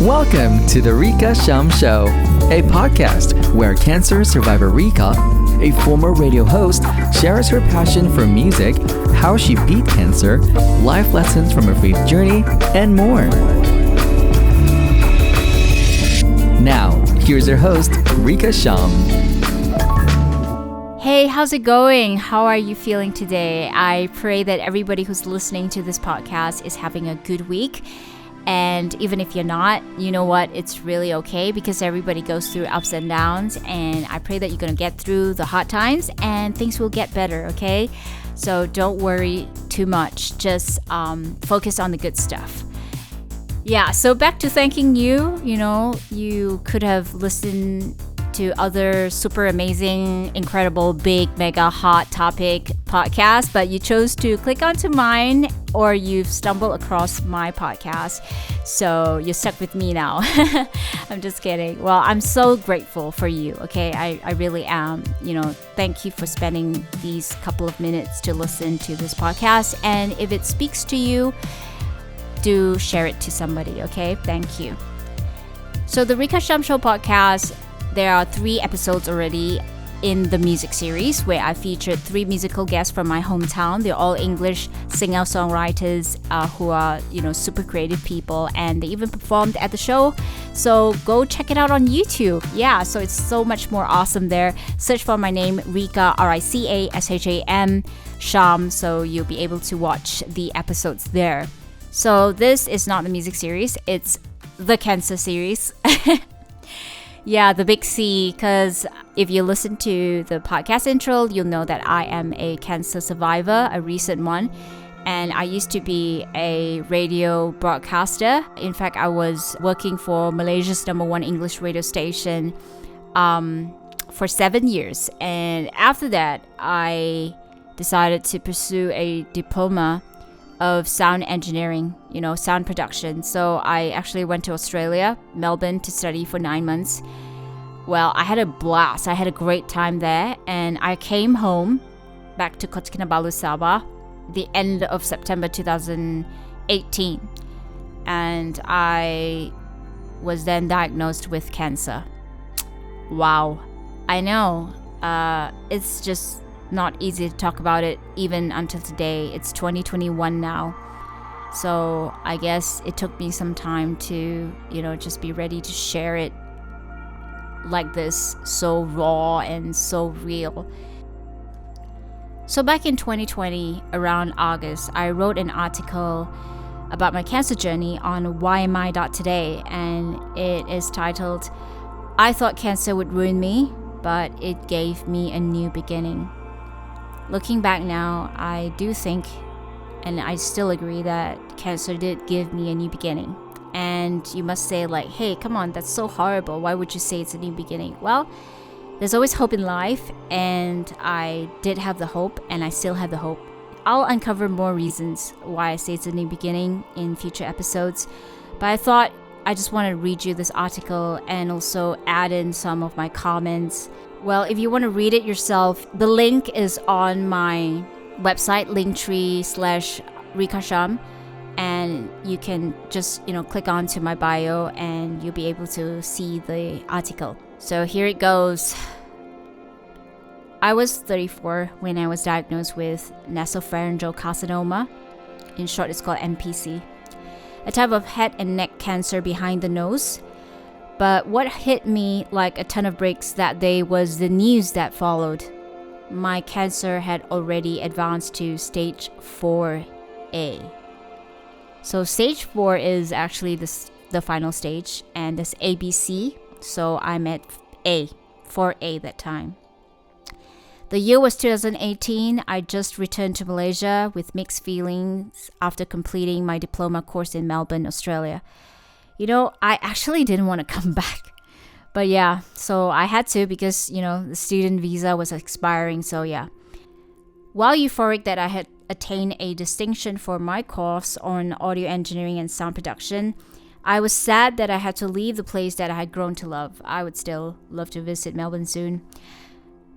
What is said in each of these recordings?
Welcome to the Rica Sham Show, a podcast where cancer survivor Rica, a former radio host, shares her passion for music, how she beat cancer, life lessons from her faith journey, and more. Now, here's your host, Rica Sham. Hey, how's it going? How are you feeling today? I pray that everybody who's listening to this podcast is having a good week. And even if you're not, you know what? It's really okay because everybody goes through ups and downs. And I pray that you're going to get through the hard times and things will get better, okay? So don't worry too much. Just focus on the good stuff. Yeah, so back to thanking you. You know, you could have listened to other super amazing, incredible, big, mega hot topic podcasts, but you chose to click onto mine or you've stumbled across my podcast. So you're stuck with me now. I'm just kidding. Well, I'm so grateful for you, okay? I really am. You know, thank you for spending these couple of minutes to listen to this podcast. And if it speaks to you, do share it to somebody, okay? Thank you. So the Rica Sham Show podcast, there are 3 episodes already in the music series where I featured 3 musical guests from my hometown. They're all English singer-songwriters who are, you know, super creative people, and they even performed at the show. So go check it out on YouTube. Yeah, so it's so much more awesome there. Search for my name, Rica, Ricasham, Sham, so you'll be able to watch the episodes there. So this is not the music series, it's the cancer series. Yeah, the big C, because if you listen to the podcast intro, you'll know that I am a cancer survivor, a recent one. And I used to be a radio broadcaster. In fact, I was working for Malaysia's #1 English radio station for 7 years. And after that, I decided to pursue a diploma of sound engineering, you know, sound production. So I actually went to Australia, Melbourne, to study for 9 months. Well, I had a blast. I had a great time there. And I came home back to Kota Kinabalu, Sabah, the end of September 2018. And I was then diagnosed with cancer. Wow. I know. It's just not easy to talk about it even until today. It's 2021 now. So I guess it took me some time to, you know, just be ready to share it like this, so raw and so real. So back in 2020, around August, I wrote an article about my cancer journey on whyami.today, and it is titled, "I thought cancer would ruin me, but it gave me a new beginning." Looking back now, I do think, and I still agree, that cancer did give me a new beginning. And you must say like, hey, come on, that's so horrible. Why would you say it's a new beginning? Well, there's always hope in life, and I did have the hope, and I still have the hope. I'll uncover more reasons why I say it's a new beginning in future episodes. But I thought I just want to read you this article and also add in some of my comments. Well, if you want to read it yourself, the link is on my website, linktree/Rica Sham, and you can just, you know, click onto my bio and you'll be able to see the article. So here it goes. I was 34 when I was diagnosed with nasopharyngeal carcinoma. In short, it's called NPC, a type of head and neck cancer behind the nose. But what hit me like a ton of bricks that day was the news that followed. My cancer had already advanced to stage 4A. So stage 4 is actually the final stage, and there's ABC. So I'm at A, 4A that time. The year was 2018. I just returned to Malaysia with mixed feelings after completing my diploma course in Melbourne, Australia. You know, I actually didn't want to come back. But yeah, so I had to because, you know, the student visa was expiring. So yeah. While euphoric that I had attained a distinction for my course on audio engineering and sound production, I was sad that I had to leave the place that I had grown to love. I would still love to visit Melbourne soon.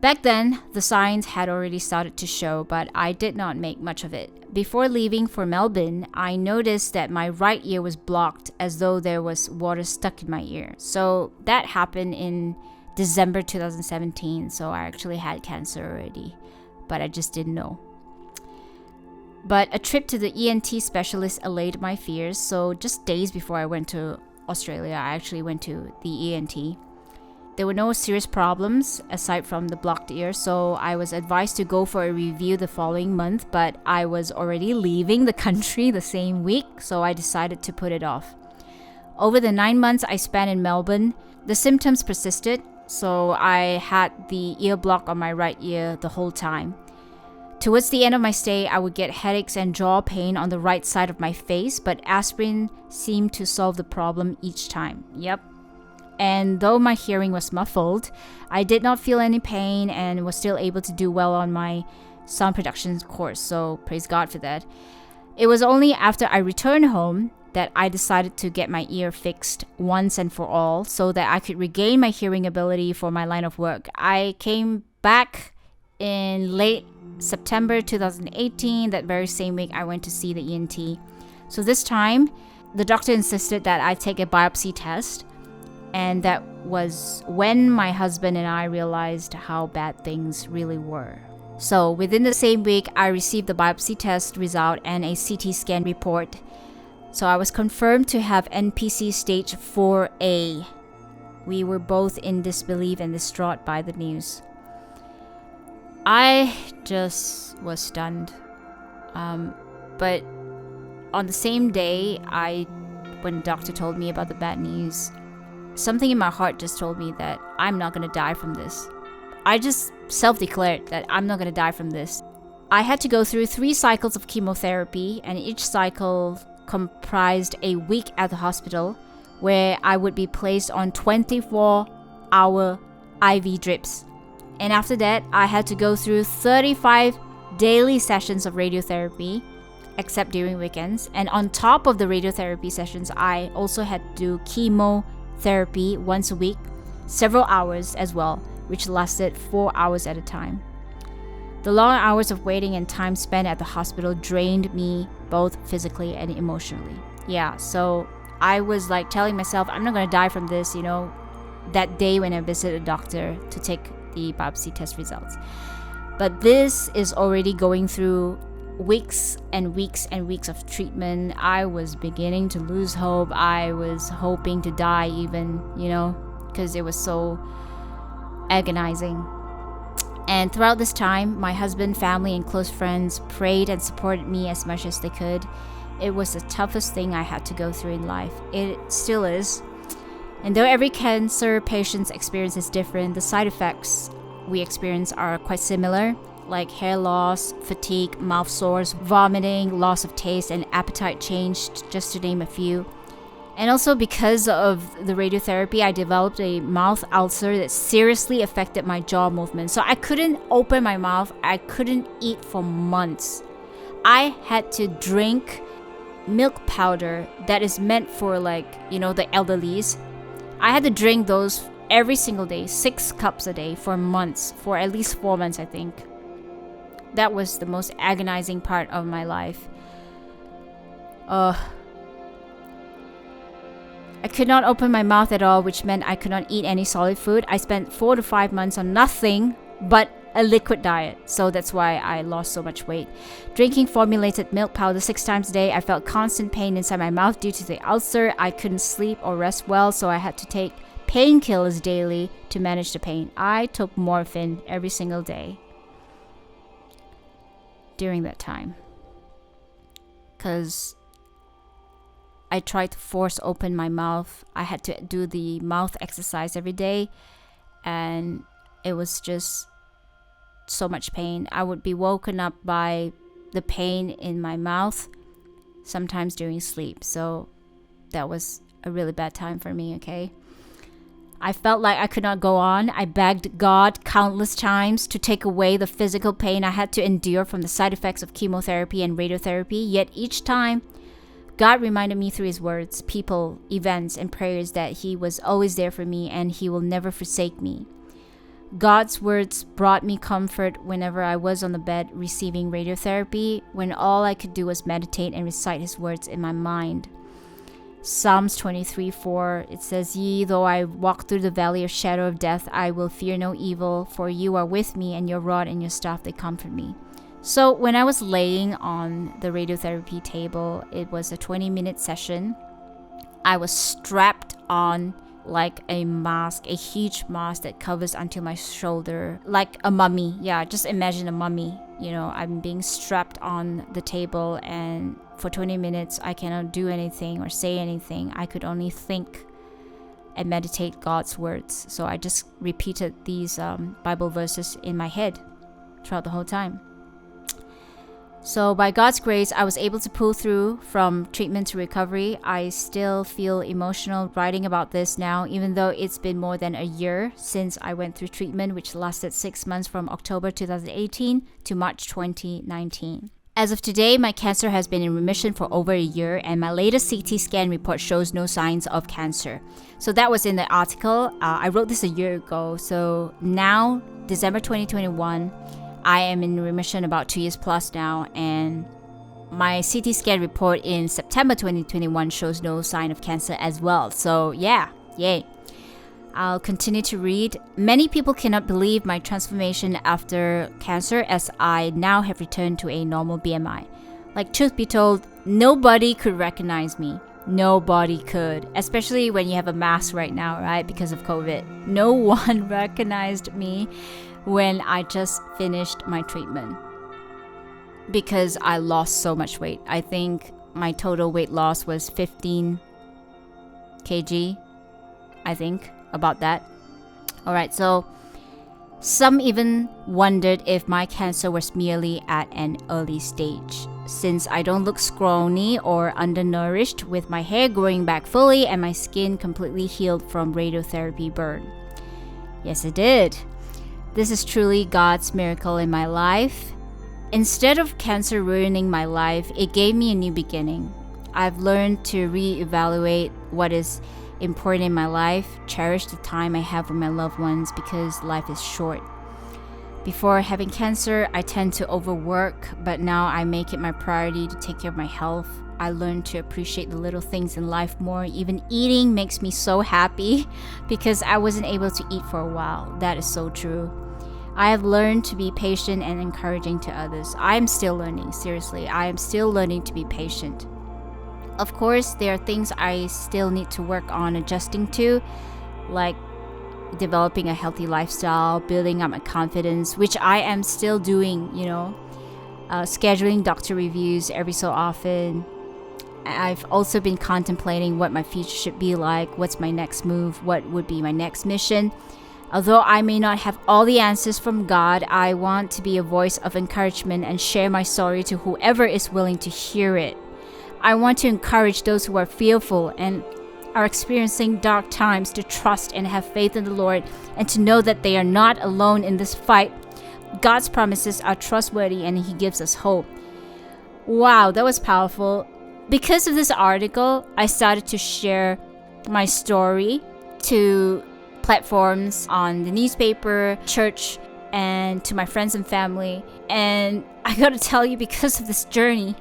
Back then, the signs had already started to show, but I did not make much of it. Before leaving for Melbourne, I noticed that my right ear was blocked as though there was water stuck in my ear. So that happened in December 2017, so I actually had cancer already, but I just didn't know. But a trip to the ENT specialist allayed my fears, so just days before I went to Australia, I actually went to the ENT. There were no serious problems aside from the blocked ear, so I was advised to go for a review the following month, but I was already leaving the country the same week, so I decided to put it off. Over the 9 months I spent in Melbourne, the symptoms persisted, so I had the ear block on my right ear the whole time. Towards the end of my stay, I would get headaches and jaw pain on the right side of my face, but aspirin seemed to solve the problem each time. Yep. And though my hearing was muffled, I did not feel any pain and was still able to do well on my sound production course, so praise God for that. It was only after I returned home that I decided to get my ear fixed once and for all so that I could regain my hearing ability for my line of work. I came back in late September 2018. That very same week I went to see the ENT. So this time, the doctor insisted that I take a biopsy test. And that was when my husband and I realized how bad things really were. So within the same week, I received the biopsy test result and a CT scan report. So I was confirmed to have NPC stage 4A. We were both in disbelief and distraught by the news. I just was stunned. But on the same day, when the doctor told me about the bad news, something in my heart just told me that I'm not going to die from this. I just self-declared that I'm not going to die from this. I had to go through 3 cycles of chemotherapy, and each cycle comprised a week at the hospital where I would be placed on 24-hour IV drips. And after that, I had to go through 35 daily sessions of radiotherapy, except during weekends. And on top of the radiotherapy sessions, I also had to do chemotherapy once a week, several hours as well, which lasted 4 hours at a time. The long hours of waiting and time spent at the hospital drained me both physically and emotionally. Yeah, so I was like telling myself, I'm not going to die from this, that day when I visited a doctor to take the biopsy test results. But this is already going through weeks and weeks and weeks of treatment. I was beginning to lose hope. I was hoping to die even, because it was so agonizing. And throughout this time, my husband, family, and close friends prayed and supported me as much as they could. It was the toughest thing I had to go through in life. It still is. And though every cancer patient's experience is different, the side effects we experience are quite similar, like hair loss, fatigue, mouth sores, vomiting, loss of taste, and appetite change, just to name a few. And also because of the radiotherapy, I developed a mouth ulcer that seriously affected my jaw movement. So I couldn't open my mouth. I couldn't eat for months. I had to drink milk powder that is meant for the elderlies. I had to drink those every single day, 6 cups a day for months, for at least 4 months, I think. That was the most agonizing part of my life. I could not open my mouth at all, which meant I could not eat any solid food. I spent 4 to 5 months on nothing but a liquid diet, so that's why I lost so much weight. Drinking formulated milk powder 6 times a day, I felt constant pain inside my mouth due to the ulcer. I couldn't sleep or rest well, so I had to take painkillers daily to manage the pain. I took morphine every single day during that time, because I tried to force open my mouth. I had to do the mouth exercise every day, and it was just so much pain. I would be woken up by the pain in my mouth, sometimes during sleep. So that was a really bad time for me, okay? I felt like I could not go on. I begged God countless times to take away the physical pain I had to endure from the side effects of chemotherapy and radiotherapy. Yet each time, God reminded me through His words, people, events, and prayers that He was always there for me and He will never forsake me. God's words brought me comfort whenever I was on the bed receiving radiotherapy, when all I could do was meditate and recite His words in my mind. Psalms 23:4, it says, Yea, though I walk through the valley of shadow of death, I will fear no evil, for you are with me, and your rod and your staff, they comfort me. So when I was laying on the radiotherapy table, it was a 20-minute session. I was strapped on like a mask, a huge mask that covers until my shoulder, like a mummy. Yeah, just imagine a mummy. I'm being strapped on the table, and for 20 minutes I cannot do anything or say anything. I could only think and meditate God's words. So I just repeated these Bible verses in my head throughout the whole time. So by God's grace, I was able to pull through from treatment to recovery. I still feel emotional writing about this now, even though it's been more than a year since I went through treatment, which lasted 6 months from October 2018 to March 2019. As of today, my cancer has been in remission for over a year, and my latest CT scan report shows no signs of cancer. So that was in the article. I wrote this a year ago. So now, December 2021, I am in remission about 2 years plus now, and my CT scan report in September 2021 shows no sign of cancer as well. So yeah, yay. I'll continue to read. Many people cannot believe my transformation after cancer, as I now have returned to a normal BMI. Like, truth be told, nobody could recognize me. Nobody could, especially when you have a mask right now, right? Because of COVID. No one recognized me when I just finished my treatment, because I lost so much weight. I think my total weight loss was 15 kg, I think, about that. Alright, so some even wondered if my cancer was merely at an early stage, since I don't look scrawny or undernourished, with my hair growing back fully and my skin completely healed from radiotherapy burn. Yes, it did. This is truly God's miracle in my life. Instead of cancer ruining my life, it gave me a new beginning. I've learned to reevaluate what is important in my life, cherish the time I have with my loved ones, because life is short. Before having cancer, I tend to overwork, but now I make it my priority to take care of my health. I learned to appreciate the little things in life more. Even eating makes me so happy, because I wasn't able to eat for a while. That is so true. I have learned to be patient and encouraging to others. I am still learning, seriously. I am still learning to be patient. Of course, there are things I still need to work on adjusting to, like developing a healthy lifestyle, building up my confidence, which I am still doing, scheduling doctor reviews every so often. I've also been contemplating what my future should be like, what's my next move, what would be my next mission. Although I may not have all the answers from God, I want to be a voice of encouragement and share my story to whoever is willing to hear it. I want to encourage those who are fearful and are experiencing dark times to trust and have faith in the Lord, and to know that they are not alone in this fight. God's promises are trustworthy, and He gives us hope. Wow, that was powerful. Because of this article, I started to share my story to platforms on the newspaper, church, and to my friends and family. And I gotta tell you, because of this journey,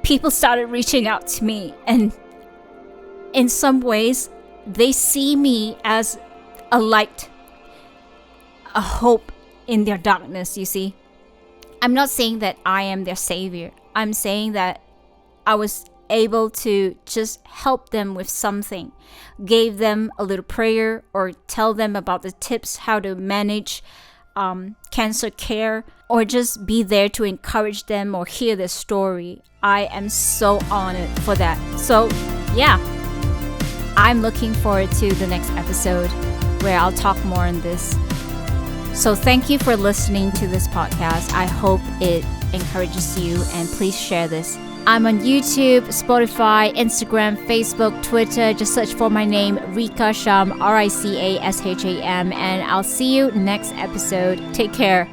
people started reaching out to me, and in some ways, they see me as a light, a hope in their darkness, you see. I'm not saying that I am their savior. I'm saying that I was able to just help them with something, gave them a little prayer, or tell them about the tips how to manage cancer care, or just be there to encourage them or hear their story. I am so honored for that. So yeah, I'm looking forward to the next episode where I'll talk more on this. So thank you for listening to this podcast. I hope it encourages you, and please share this. I'm on YouTube, Spotify, Instagram, Facebook, Twitter. Just search for my name, Rica Sham, Ricasham, and I'll see you next episode. Take care.